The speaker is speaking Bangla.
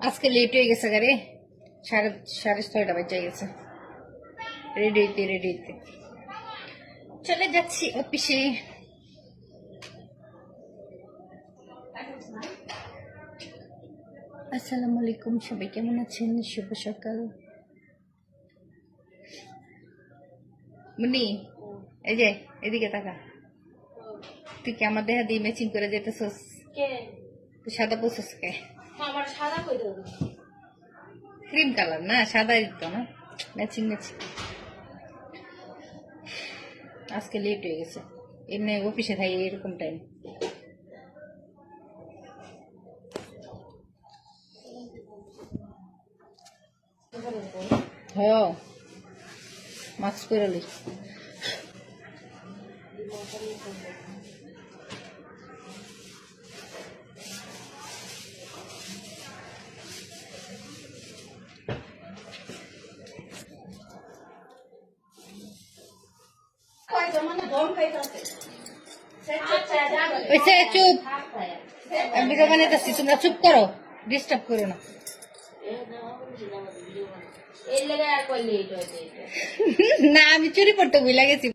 আজকে লেট হয়ে গেছে গাড়ি, 6:30 বাজে গেছে। রেডি হইতে চলে যাচ্ছি অফিসে। আসসালামু আলাইকুম, সবাই কেমন আছেন? শুভ সকাল। মুন্নি, এই যে এদিকে তাকা। তুই কি আমার দেহা দিয়ে ম্যাচিং করে যেতেছস? তুই সাদা পরছস কে? আমার সাদা কই দেব? ক্রিম কালার না, সাদা দিত না, ম্যাচিং। আজকে লেট হয়ে গেছে, এমনি অফিসে থাকি এরকম টাইম। হ্যাঁ, মাস্ক পরে লই। চুপ, আমি বানাইতেছি, তোমরা চুপ করো, ডিস্টার্ব করো না। না, আমি চুরি করতে ভুলে গেছি।